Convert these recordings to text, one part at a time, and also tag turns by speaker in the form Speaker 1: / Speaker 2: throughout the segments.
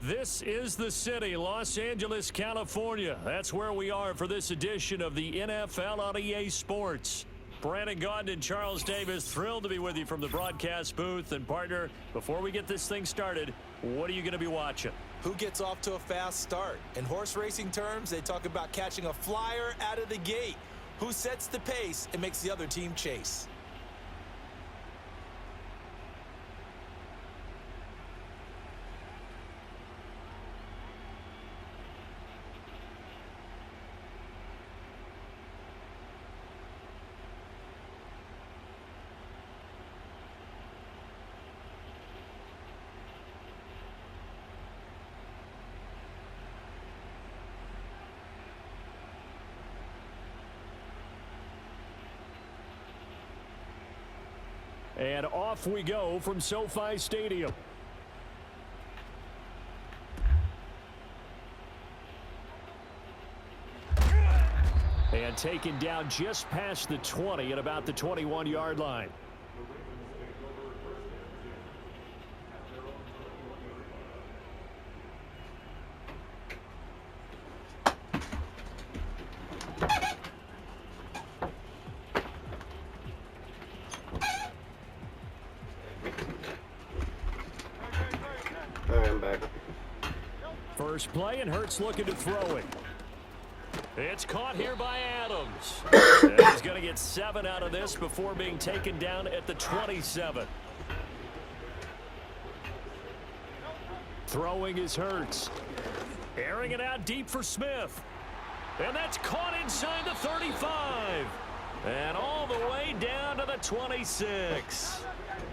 Speaker 1: This is the city, Los Angeles, California. That's where we are for this edition of the NFL on EA Sports. Brandon Gaudin and Charles Davis, thrilled to be with you from the broadcast booth. And partner, before we get this thing started, what are you going to be watching?
Speaker 2: Who gets off to a fast start? In horse racing terms, they talk about catching a flyer out of the gate. Who sets the pace and makes the other team chase?
Speaker 1: And off we go from SoFi Stadium. And taken down just past the 20 at about the 21-yard line. First play, and Hurts looking to throw it. It's caught here by Adams. And he's going to get 7 out of this before being taken down at the 27. Throwing is Hurts. Airing it out deep for Smith. And that's caught inside the 35. And all the way down to the 26.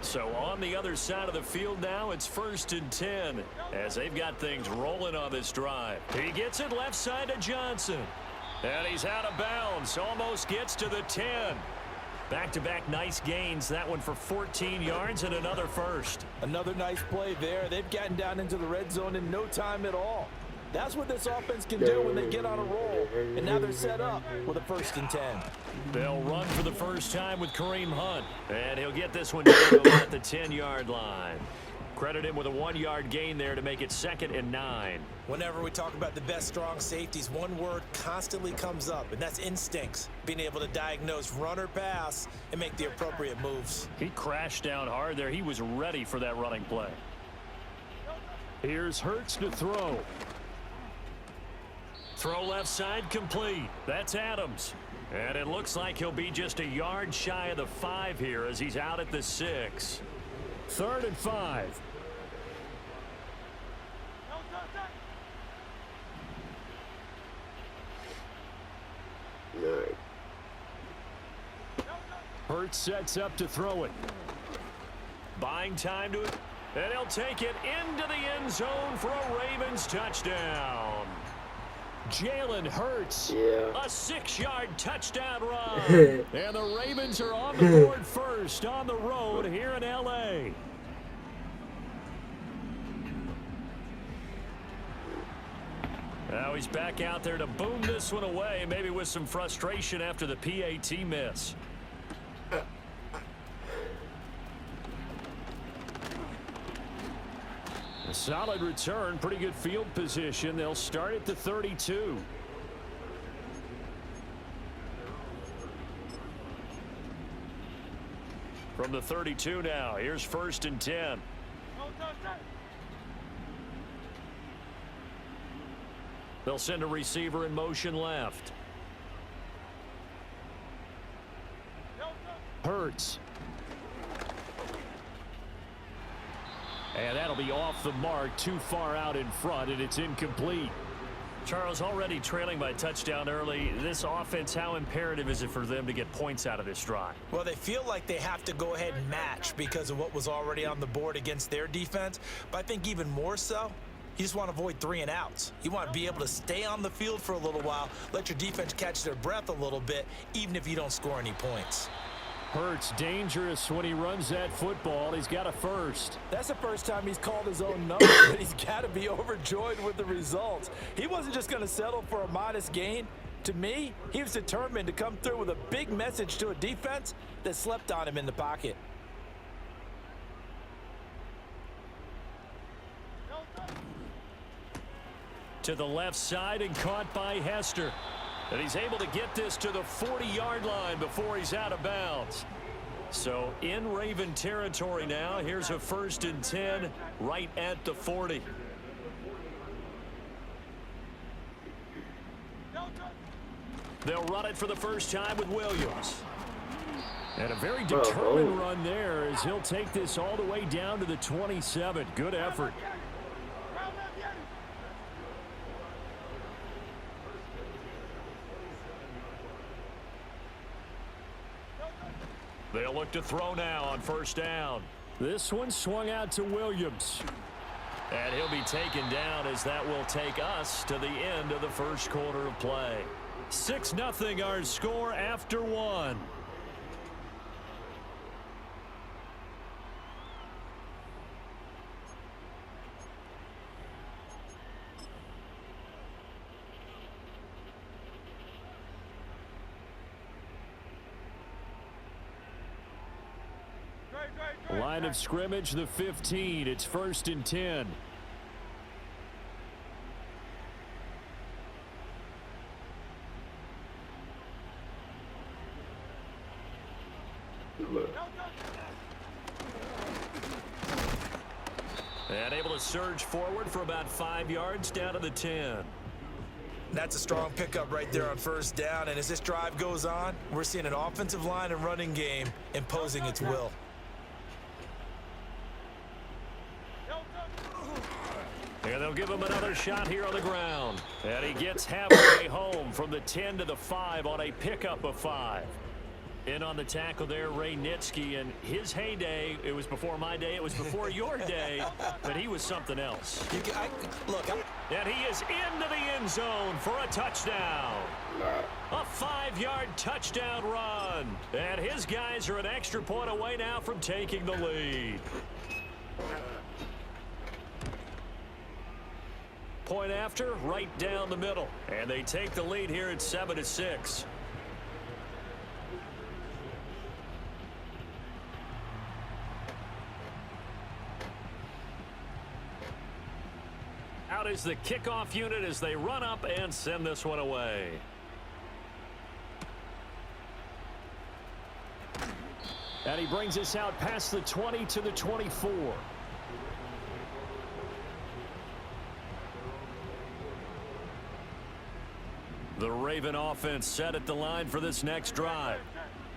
Speaker 1: So on the other side of the field now, it's 1st and 10 as they've got things rolling on this drive. He gets it left side to Johnson. And he's out of bounds. Almost gets to the 10. Back-to-back nice gains. That one for 14 yards and another first.
Speaker 2: Another nice play there. They've gotten down into the red zone in no time at all. That's what this offense can do when they get on a roll. And now they're set up with a 1st and 10.
Speaker 1: They'll run for the first time with Kareem Hunt. And he'll get this one down at the 10-yard line. Credit him with a 1-yard gain there to make it 2nd and 9.
Speaker 2: Whenever we talk about the best strong safeties, one word constantly comes up, and that's instincts. Being able to diagnose run or pass and make the appropriate moves.
Speaker 1: He crashed down hard there. He was ready for that running play. Here's Hurts to throw. Throw left side complete. That's Adams. And it looks like he'll be just a yard shy of the 5 here as he's out at the 6. 3rd and 5. Hurts sets up to throw it. Buying time to it. And he'll take it into the end zone for a Ravens touchdown. Jalen Hurts, a 6-yard touchdown run. And the Ravens are on the board first on the road here in L.A. Now he's back out there to boom this one away, maybe with some frustration after the PAT miss. A solid return, pretty good field position. They'll start at the 32. From the 32 now, here's 1st and 10. They'll send a receiver in motion left. Hurts. And that'll be off the mark, too far out in front, and it's incomplete. Charles, already trailing by touchdown early. This offense, how imperative is it for them to get points out of this drive?
Speaker 2: Well, they feel like they have to go ahead and match because of what was already on the board against their defense. But I think even more so, you just want to avoid 3 and outs. You want to be able to stay on the field for a little while, let your defense catch their breath a little bit, even if you don't score any points.
Speaker 1: Hurts dangerous when he runs that football. He's got a first.
Speaker 2: That's the first time he's called his own number, but he's got to be overjoyed with the results. He wasn't just going to settle for a modest gain. To me, he was determined to come through with a big message to a defense that slept on him in the pocket.
Speaker 1: To the left side and caught by Hester. And he's able to get this to the 40-yard line before he's out of bounds. So in Raven territory now. Here's a 1st and 10 right at the 40. They'll run it for the first time with Williams. And a very determined run there as he'll take this all the way down to the 27. Good effort. They'll look to throw now on 1st down. This one swung out to Williams. And he'll be taken down as that will take us to the end of the 1st quarter of play. 6-0 our score after 1. Line of scrimmage, the 15. It's 1st and 10. And able to surge forward for about 5 yards down to the 10.
Speaker 2: That's a strong pickup right there on 1st down. And as this drive goes on, we're seeing an offensive line and running game imposing its will.
Speaker 1: And they'll give him another shot here on the ground. And he gets halfway home from the 10 to the 5 on a pickup of 5. In on the tackle there, Ray Nitsky, and his heyday, it was before my day, it was before your day, but he was something else. And he is into the end zone for a touchdown. A 5-yard touchdown run. And his guys are an extra point away now from taking the lead. Point after, right down the middle. And they take the lead here at 7-6. Out is the kickoff unit as they run up and send this one away. And he brings us out past the 20 to the 24. The Raven offense set at the line for this next drive.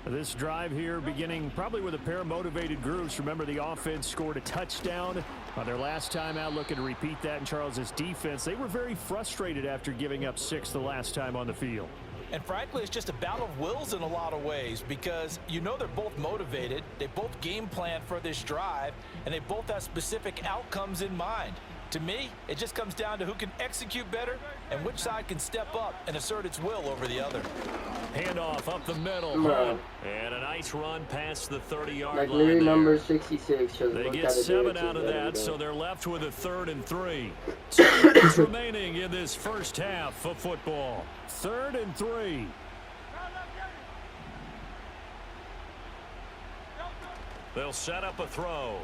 Speaker 1: This drive here beginning probably with a pair of motivated groups. Remember, the offense scored a touchdown on their last time out, looking to repeat that in Charles's defense. They were very frustrated after giving up 6 the last time on the field.
Speaker 2: And frankly, it's just a battle of wills in a lot of ways because you know they're both motivated, they both game plan for this drive, and they both have specific outcomes in mind. To me, it just comes down to who can execute better and which side can step up and assert its will over the other.
Speaker 1: Handoff up the middle. And a nice run past the 30-yard line.
Speaker 3: Like literally number 66.
Speaker 1: They get 7 out of that, so they're left with a 3rd and 3. 2 minutes remaining in this first half of football. 3rd and 3. They'll set up a throw.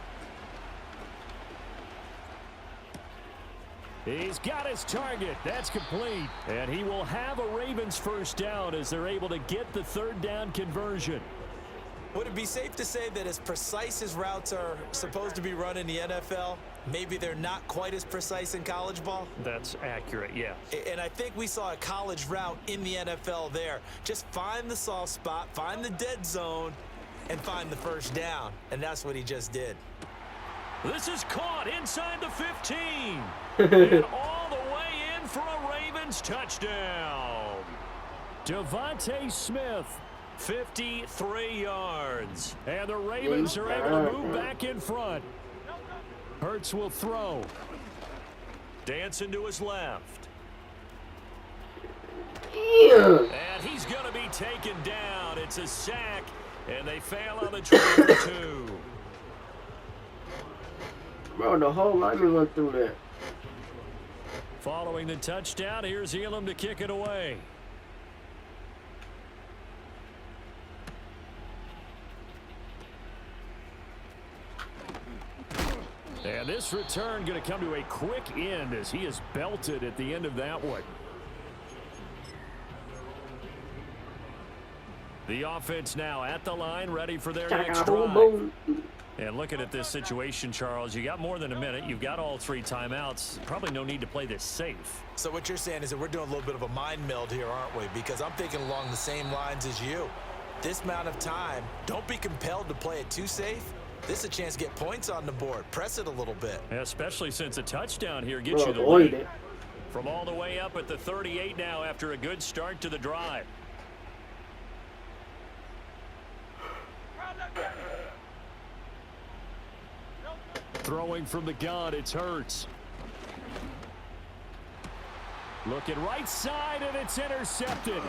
Speaker 1: He's got his target. That's complete. And he will have a Ravens first down as they're able to get the 3rd down conversion.
Speaker 2: Would it be safe to say that as precise as routes are supposed to be run in the NFL, maybe they're not quite as precise in college ball?
Speaker 1: That's accurate, yeah.
Speaker 2: And I think we saw a college route in the NFL there. Just find the soft spot, find the dead zone, and find the first down. And that's what he just did.
Speaker 1: This is caught inside the 15. And all the way in for a Ravens touchdown. Devontae Smith, 53 yards. And the Ravens are able to move back in front. Hurts will throw. Dancing to his left. And he's going to be taken down. It's a sack, and they fail on the try for 2.
Speaker 3: Bro, the whole lineman went through that.
Speaker 1: Following the touchdown, here's Elam to kick it away. And this return going to come to a quick end as he is belted at the end of that one. The offense now at the line, ready for their next drive. And looking at this situation, Charles, you got more than a minute. You've got all 3 timeouts. Probably no need to play this safe.
Speaker 2: So what you're saying is that we're doing a little bit of a mind meld here, aren't we? Because I'm thinking along the same lines as you. This amount of time, don't be compelled to play it too safe. This is a chance to get points on the board. Press it a little bit.
Speaker 1: Especially since a touchdown here gets you the lead. From all the way up at the 38 now after a good start to the drive. Throwing from the gun, it's Hurts. Looking right side, and it's intercepted.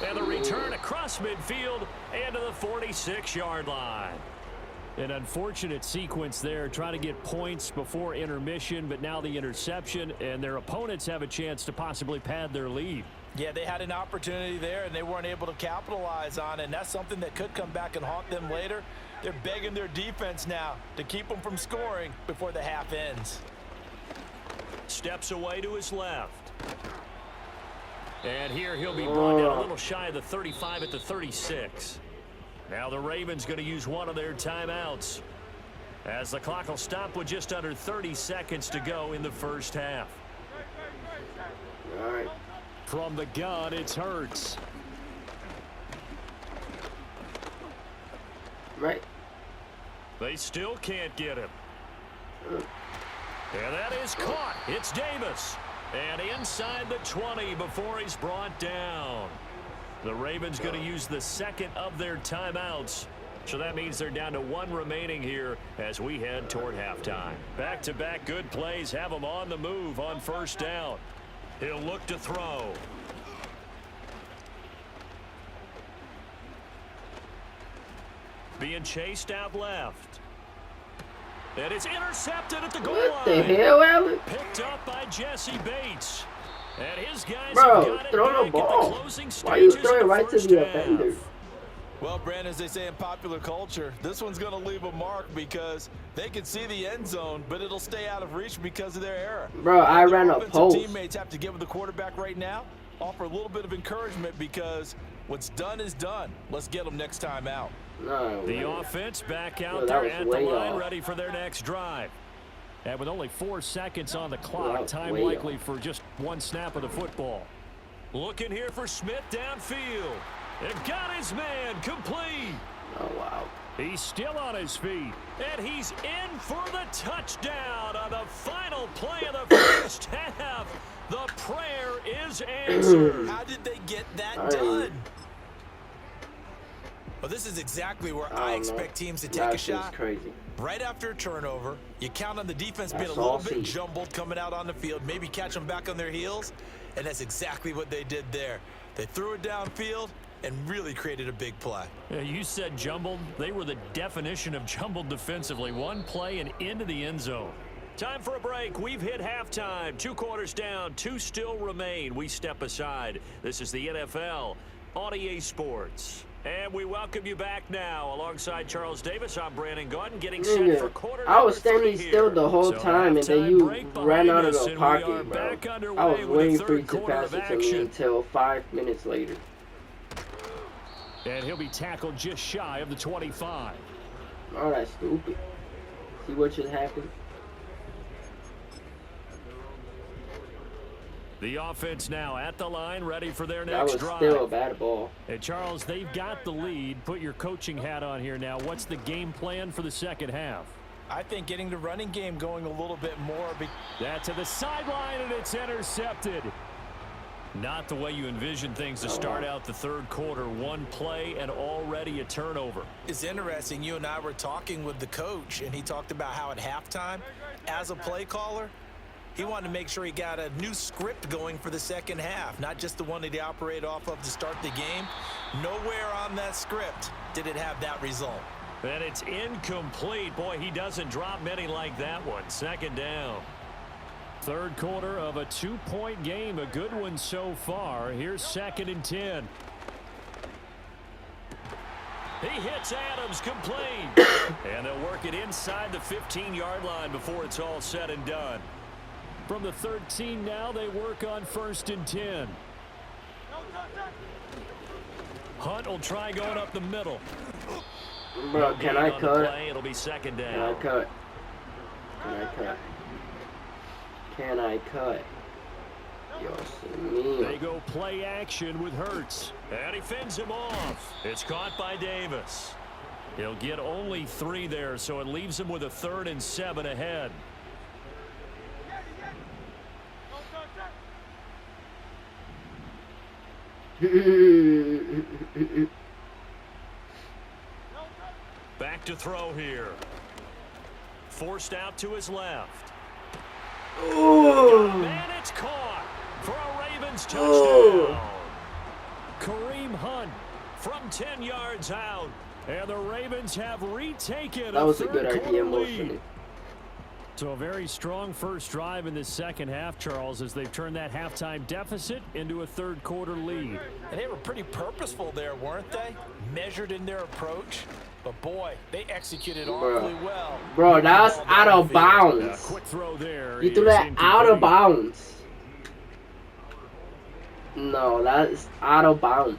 Speaker 1: And the return across midfield and to the 46-yard line. An unfortunate sequence there, trying to get points before intermission, but now the interception, and their opponents have a chance to possibly pad their lead.
Speaker 2: Yeah, they had an opportunity there, and they weren't able to capitalize on it, and that's something that could come back and haunt them later. They're begging their defense now to keep them from scoring before the half ends.
Speaker 1: Steps away to his left. And here he'll be brought down a little shy of the 35 at the 36. Now the Ravens going to use one of their timeouts, as the clock will stop with just under 30 seconds to go in the first half.
Speaker 3: All right.
Speaker 1: From the gun, it's Hurts.
Speaker 3: Right.
Speaker 1: They still can't get him. And that is caught. It's Davis. And inside the 20 before he's brought down. The Ravens going to use the second of their timeouts. So that means they're down to 1 remaining here as we head toward halftime. Back-to-back good plays have them on the move on first down. He'll look to throw. Being chased out left. And it's intercepted at the goal line.
Speaker 3: What the hell, Allen?
Speaker 1: Picked up by Jesse Bates. And his guys
Speaker 3: Bro,
Speaker 1: have
Speaker 3: throw
Speaker 1: got
Speaker 3: the
Speaker 1: it
Speaker 3: ball.
Speaker 1: back at the closing
Speaker 3: Why are you
Speaker 1: stages of
Speaker 3: throwing
Speaker 1: the
Speaker 3: right to
Speaker 1: first
Speaker 3: the
Speaker 1: half.
Speaker 3: offender?
Speaker 2: Well, Brandon, as they say in popular culture, this one's going to leave a mark because they can see the end zone, but it'll stay out of reach because of their error.
Speaker 3: Bro, I ran a
Speaker 2: Offensive
Speaker 3: post.
Speaker 2: teammates have to give the quarterback right now, offer a little bit of encouragement because what's done is done. Let's get them next time out.
Speaker 3: No,
Speaker 1: The
Speaker 3: man.
Speaker 1: offense back
Speaker 3: Bro,
Speaker 1: out
Speaker 3: that
Speaker 1: there
Speaker 3: was
Speaker 1: at the
Speaker 3: way
Speaker 1: line,
Speaker 3: off.
Speaker 1: ready for their next drive. And with only 4 seconds on the
Speaker 3: that
Speaker 1: clock,
Speaker 3: was
Speaker 1: time
Speaker 3: way
Speaker 1: likely
Speaker 3: off.
Speaker 1: for just 1 snap of the football. Looking here for Smith downfield. And got his man complete.
Speaker 3: Oh, wow.
Speaker 1: He's still on his feet. And he's in for the touchdown on the final play of the first half. The prayer is answered.
Speaker 2: How did they get that
Speaker 3: I-
Speaker 2: done? Well, this is exactly where I
Speaker 3: don't
Speaker 2: expect
Speaker 3: know.
Speaker 2: teams to take
Speaker 3: That's
Speaker 2: a shot.
Speaker 3: just crazy.
Speaker 2: Right after a turnover, you count on the defense being a
Speaker 3: That's
Speaker 2: little
Speaker 3: all
Speaker 2: bit
Speaker 3: see.
Speaker 2: jumbled coming out on the field, maybe catch them back on their heels, and that's exactly what they did there. They threw it downfield and really created a big play.
Speaker 1: Yeah, you said jumbled. They were the definition of jumbled defensively. 1 play and into the end zone. Time for a break. We've hit halftime. 2 quarters down. 2 still remain. We step aside. This is the NFL on EA Sports. And we welcome you back now. Alongside Charles Davis, I'm Brandon Gordon, getting set for quarter
Speaker 3: I was
Speaker 1: number 3
Speaker 3: standing still
Speaker 1: here.
Speaker 3: the whole
Speaker 1: So
Speaker 3: time, and then
Speaker 1: halftime
Speaker 3: you
Speaker 1: break
Speaker 3: ran
Speaker 1: behind
Speaker 3: out of
Speaker 1: us,
Speaker 3: the
Speaker 1: and we are
Speaker 3: pocket, bro.
Speaker 1: back underway
Speaker 3: I was
Speaker 1: with
Speaker 3: waiting
Speaker 1: the
Speaker 3: for you
Speaker 1: third
Speaker 3: to
Speaker 1: quarter
Speaker 3: pass
Speaker 1: of
Speaker 3: it to me
Speaker 1: action.
Speaker 3: until 5 minutes later.
Speaker 1: And he'll be tackled just shy of the 25.
Speaker 3: Oh, that's stupid. See what just happened?
Speaker 1: The offense now at the line, ready for their
Speaker 3: That
Speaker 1: next
Speaker 3: was
Speaker 1: drive.
Speaker 3: still a bad ball.
Speaker 1: And Charles, they've got the lead. Put your coaching hat on here now. What's the game plan for the second half?
Speaker 2: I think getting the running game going a little bit more.
Speaker 1: That to the sideline, and it's intercepted. Not the way you envision things to start out the third quarter. 1 play and already a turnover.
Speaker 2: It's interesting. You and I were talking with the coach, and he talked about how at halftime, as a play caller, he wanted to make sure he got a new script going for the second half, not just the one that he operated off of to start the game. Nowhere on that script did it have that result.
Speaker 1: And it's incomplete. Boy, he doesn't drop many like that one. Second down. Third quarter of a 2-point game. A good one so far. Here's 2nd and 10. He hits Adams complete. And they'll work it inside the 15-yard line before it's all said and done. From the 13 now, they work on 1st and 10. Hunt will try going up the middle.
Speaker 3: Bro, can I cut?
Speaker 1: It'll be 2nd down.
Speaker 3: Can I cut? Can I cut? Can I cut?
Speaker 1: They go play action with Hurts. And he fends him off. It's caught by Davis. He'll get only 3 there, so it leaves him with a 3rd and 7 ahead. Back to throw here. Forced out to his left. And it's caught for a Ravens touchdown. Kareem Hunt from 10 yards out. And the Ravens have retaken
Speaker 3: that was a good
Speaker 1: third-quarter
Speaker 3: idea,
Speaker 1: lead.
Speaker 3: emotionally.
Speaker 1: So a very strong first drive in the second half, Charles, as they've turned that halftime deficit into a third-quarter lead.
Speaker 2: And they were pretty purposeful there, weren't they? Measured in their approach. But, boy, they executed awfully well.
Speaker 3: Bro, that's out of bounds.
Speaker 1: Quick throw there.
Speaker 3: You threw that out of bounds. No, that's out of bounds.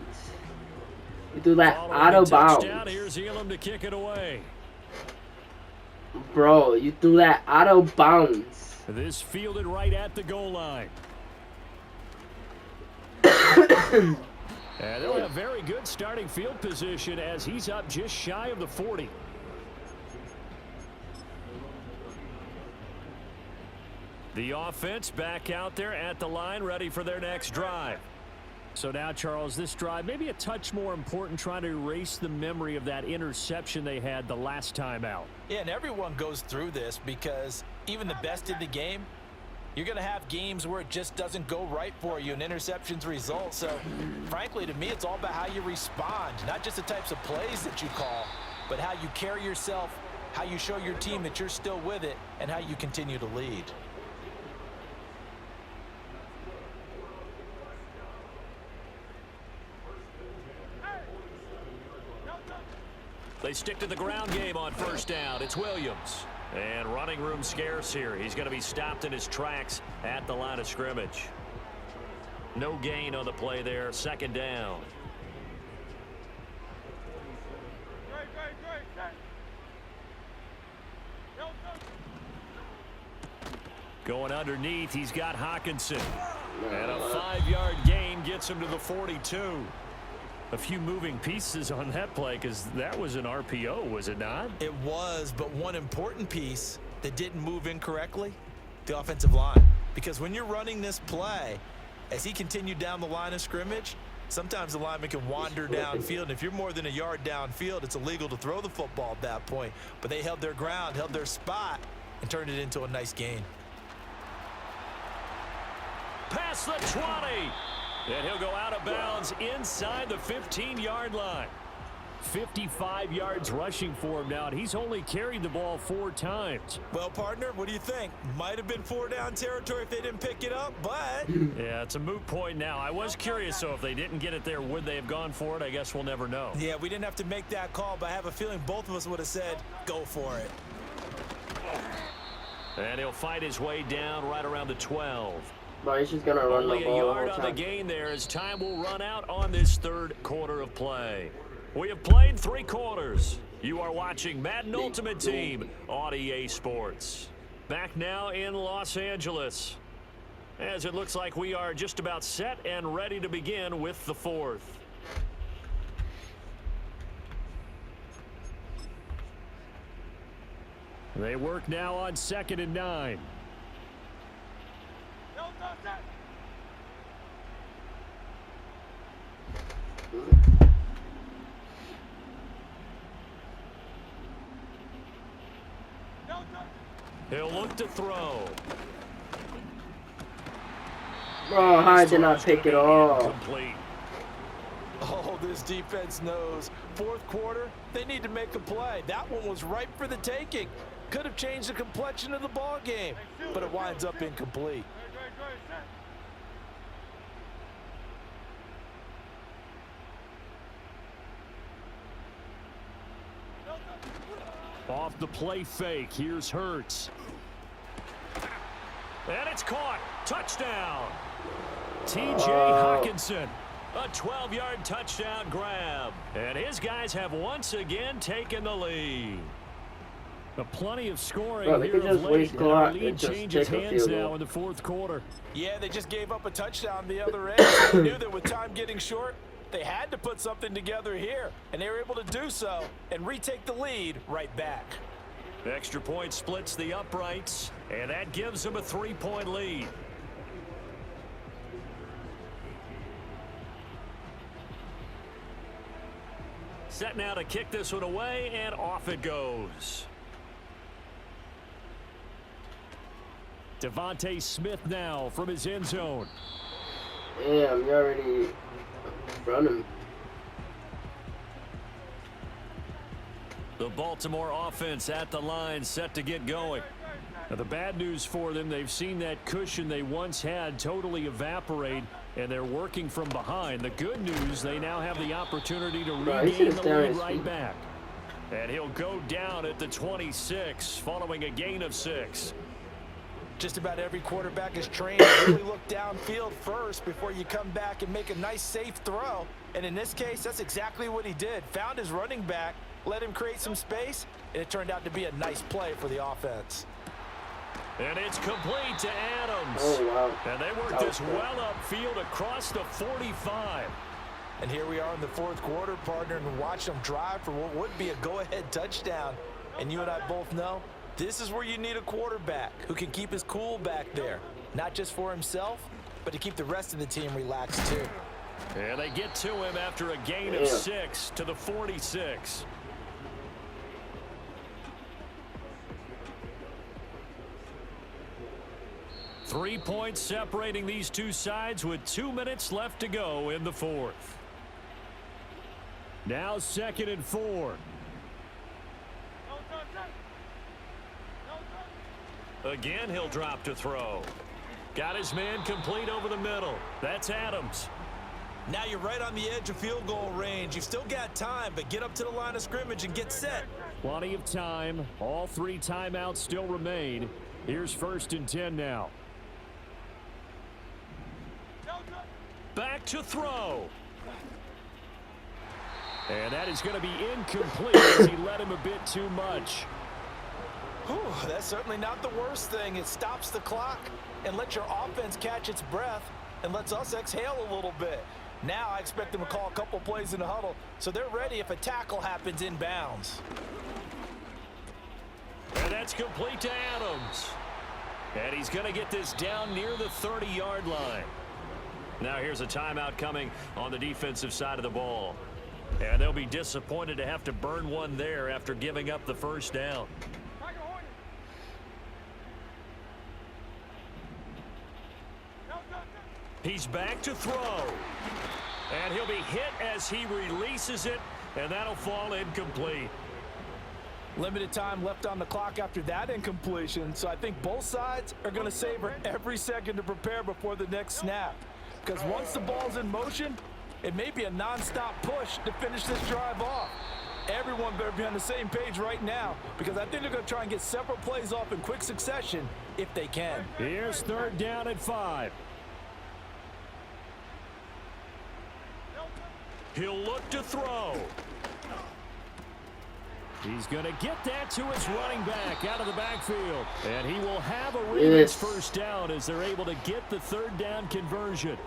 Speaker 3: You threw that out of bounds.
Speaker 1: Here's Elam to kick it away.
Speaker 3: Bro, you threw that out of bounds.
Speaker 1: This fielded right at the goal line. And they'll have very good starting field position as he's up just shy of the 40. The offense back out there at the line, ready for their next drive. So now, Charles, this drive maybe a touch more important, trying to erase the memory of that interception they had the last time out.
Speaker 2: Yeah, and everyone goes through this because even the best in the game, you're going to have games where it just doesn't go right for you and interceptions result. So, frankly, to me, it's all about how you respond, not just the types of plays that you call, but how you carry yourself, how you show your team that you're still with it, and how you continue to lead.
Speaker 1: They stick to the ground game on first down. It's Williams. And running room scarce here. He's going to be stopped in his tracks at the line of scrimmage. No gain on the play there. 2nd down. Going underneath, he's got Hawkinson. And a 5-yard gain gets him to the 42. A few moving pieces on that play because that was an RPO, was it not?
Speaker 2: It was, but one important piece that didn't move incorrectly, the offensive line. Because when you're running this play, as he continued down the line of scrimmage, sometimes the lineman can wander downfield. And if you're more than a yard downfield, it's illegal to throw the football at that point. But they held their ground, held their spot, and turned it into a nice gain.
Speaker 1: Past the 20. And he'll go out of bounds inside the 15-yard line. 55 yards rushing for him now, and he's only carried the ball 4 times.
Speaker 2: Well, partner, what do you think? Might have been 4-down territory if they didn't pick it up, but...
Speaker 1: Yeah, it's a moot point now. I was curious, so if they didn't get it there, would they have gone for it? I guess we'll never know.
Speaker 2: Yeah, we didn't have to make that call, but I have a feeling both of us would have said, go for it.
Speaker 1: And he'll fight his way down right around the 12.
Speaker 3: But he's just gonna run
Speaker 1: Only
Speaker 3: the
Speaker 1: a
Speaker 3: ball
Speaker 1: yard
Speaker 3: the
Speaker 1: on
Speaker 3: whole
Speaker 1: the
Speaker 3: time.
Speaker 1: gain there as time will run out on this third quarter of play. We have played 3 quarters. You are watching Madden Ultimate Team on EA Sports. Back now in Los Angeles, as it looks like we are just about set and ready to begin with the 4th. They work now on 2nd and 9. He'll look to throw.
Speaker 3: Bro, how did not pick it off?
Speaker 1: Complete.
Speaker 2: Oh, this defense knows. 4th quarter, they need to make a play. That one was ripe for the taking. Could have changed the complexion of the ball game, but it winds up incomplete.
Speaker 1: Off the play fake, here's Hurts. And it's caught. Touchdown. T.J. Hawkinson. A 12-yard touchdown grab. And his guys have once again taken the lead. Plenty of scoring here of late. And our lead changes hands now in the fourth quarter.
Speaker 2: Yeah, they just gave up a touchdown the other end. They knew that with time getting short, they had to put something together here. And they were able to do so and retake the lead right back.
Speaker 1: Extra point splits the uprights, and that gives them a 3-point lead. Set now to kick this one away, and off it goes. Devontae Smith now from his end zone.
Speaker 3: Damn, you already running.
Speaker 1: The Baltimore offense at the line, set to get going. Now, the bad news for them, they've seen that cushion they once had totally evaporate, and they're working from behind. The good news, they now have the opportunity to regain the lead right back. And he'll go down at the 26, following a gain of 6.
Speaker 2: Just about every quarterback is trained to really look downfield first before you come back and make a nice, safe throw. And in this case, that's exactly what he did. Found his running back, let him create some space, and it turned out to be a nice play for the offense.
Speaker 1: And it's complete to Adams.
Speaker 3: Oh, wow.
Speaker 1: And they worked this well upfield across the 45.
Speaker 2: And here we are in the fourth quarter, partner, and watch them drive for what would be a go-ahead touchdown. And you and I both know this is where you need a quarterback who can keep his cool back there, not just for himself, but to keep the rest of the team relaxed too.
Speaker 1: And they get to him after a gain of 6 to the 46. Three points separating these two sides with 2 minutes left to go in the fourth. Now 2nd and 4. Again, he'll drop to throw. Got his man complete over the middle. That's Adams.
Speaker 2: Now you're right on the edge of field goal range. You've still got time, but get up to the line of scrimmage and get set.
Speaker 1: Plenty of time. All 3 timeouts still remain. Here's 1st and 10 now. Back to throw. And that is going to be incomplete as he led him a bit too much.
Speaker 2: Whew, that's certainly not the worst thing. It stops the clock and lets your offense catch its breath and lets us exhale a little bit. Now I expect them to call a couple plays in the huddle so they're ready if a tackle happens inbounds.
Speaker 1: And that's complete to Adams. And he's going to get this down near the 30-yard line. Now here's a timeout coming on the defensive side of the ball. And they'll be disappointed to have to burn one there after giving up the first down. He's back to throw. And he'll be hit as he releases it, and that'll fall incomplete.
Speaker 2: Limited time left on the clock after that incompletion, so I think both sides are going to savor every second to prepare before the next snap. Because once the ball's in motion, it may be a non-stop push to finish this drive off. Everyone better be on the same page right now, because I think they're going to try and get several plays off in quick succession if they can.
Speaker 1: Here's 3rd down and 5. He'll look to throw. He's going to get that to his running back out of the backfield. And he will have a Ravens first down as they're able to get the 3rd down conversion.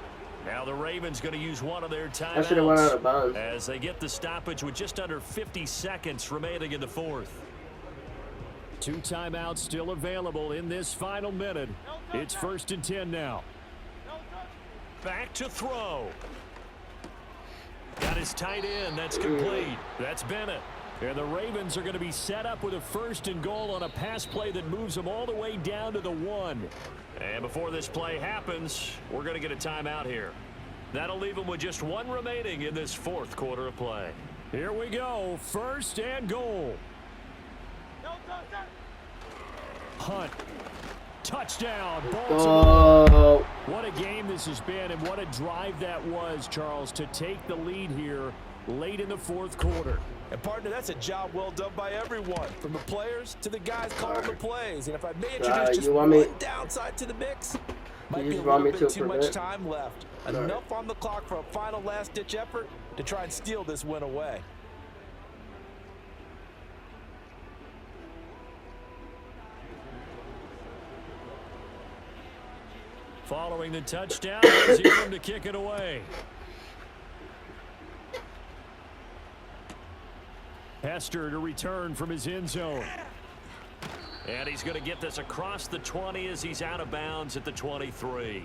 Speaker 1: Now the Ravens going to use one of their timeouts as they get the stoppage with just under 50 seconds remaining in the fourth. 2 timeouts still available in this final minute. It's 1st and 10 now. Back to throw. Got his tight end. That's complete. That's Bennett. And the Ravens are going to be set up with a 1st and goal on a pass play that moves them all the way down to the 1. And before this play happens, we're going to get a timeout here. That'll leave them with just 1 remaining in this 4th quarter of play. Here we go. 1st and goal. Hunt. Touchdown, Baltimore. What a game this has been, and what a drive that was, Charles, to take the lead here late in the fourth quarter.
Speaker 2: And partner, that's a job well done by everyone, from the players to the guys calling the plays. And if I may introduce just one downside to the mix, might be a little bit too much time left. Enough on the clock for a final last-ditch effort to try and steal this win away.
Speaker 1: Following the touchdown, here's Elam to kick it away. Hester to return from his end zone. And he's going to get this across the 20 as he's out of bounds at the 23.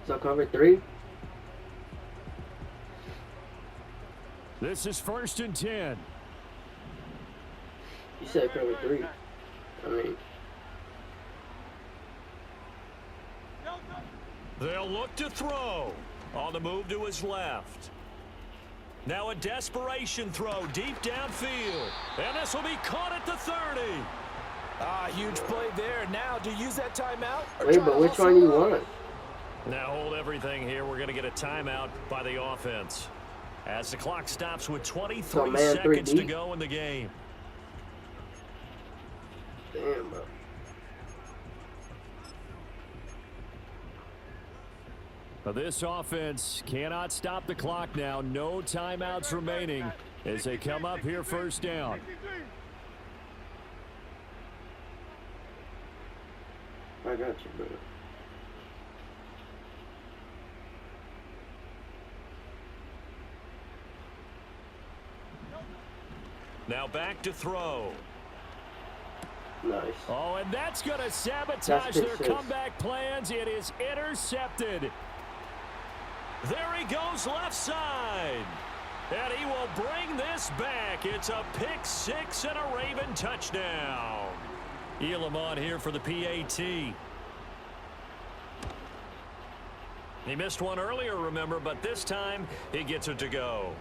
Speaker 3: So cover 3.
Speaker 1: This is 1st and 10.
Speaker 3: You said cover 3. I mean,
Speaker 1: they'll look to throw. On the move to his left. Now a desperation throw deep downfield. And this will be caught at the 30.
Speaker 2: Huge play there. Now, do you use that timeout?
Speaker 3: Wait, but which one do you want?
Speaker 1: Now hold everything here. We're going to get a timeout by the offense. As the clock stops with 23 seconds to go in the game.
Speaker 3: Damn, bro.
Speaker 1: This offense cannot stop the clock now. No timeouts remaining as they come up here 1st down.
Speaker 3: I got you, bro.
Speaker 1: Now back to throw.
Speaker 3: Nice.
Speaker 1: Oh, and that's going to sabotage their comeback plans. It is intercepted. There he goes left side. And he will bring this back. It's a pick 6 and a Raven touchdown. Elam on here for the PAT. He missed one earlier, remember, but this time he gets it to go.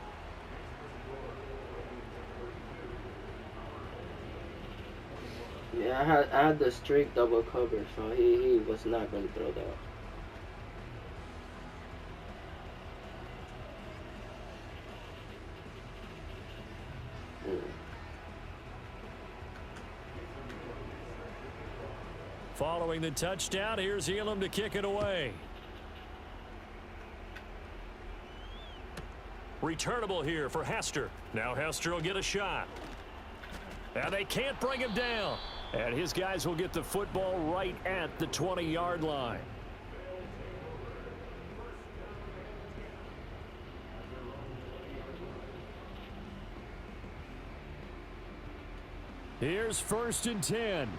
Speaker 3: Yeah, I had the streak double cover, so he was not going to throw that.
Speaker 1: Following the touchdown, here's Elam to kick it away. Returnable here for Hester. Now Hester will get a shot. And they can't bring him down. And his guys will get the football right at the 20-yard line. Here's 1st and 10.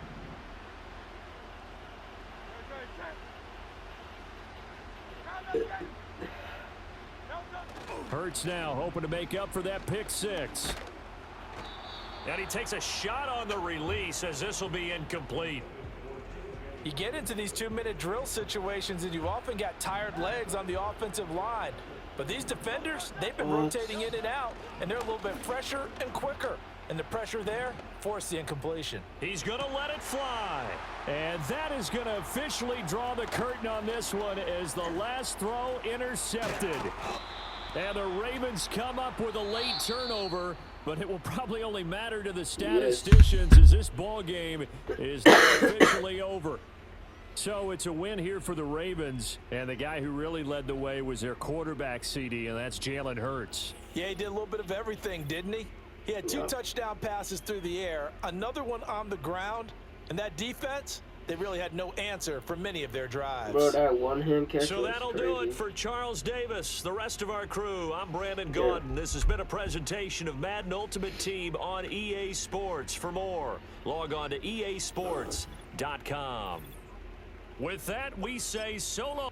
Speaker 1: Hurts now, hoping to make up for that pick 6. And he takes a shot on the release as this will be incomplete.
Speaker 2: You get into these 2-minute drill situations and you often got tired legs on the offensive line. But these defenders, they've been rotating in and out, and they're a little bit fresher and quicker. And the pressure there forced the incompletion.
Speaker 1: He's going to let it fly. And that is going to officially draw the curtain on this one as the last throw intercepted. And the Ravens come up with a late turnover, but it will probably only matter to the statisticians as this ball game is not officially over. So it's a win here for the Ravens, and the guy who really led the way was their quarterback, CD, and that's Jalen Hurts.
Speaker 2: Yeah, he did a little bit of everything, didn't he? He had 2 touchdown passes through the air, another one on the ground, and that defense, they really had no answer for many of their drives.
Speaker 3: Bro, that one-hand catch
Speaker 1: So that'll do it for Charles Davis, the rest of our crew. I'm Brandon Gaudin. This has been a presentation of Madden Ultimate Team on EA Sports. For more, log on to easports.com. With that, we say so long.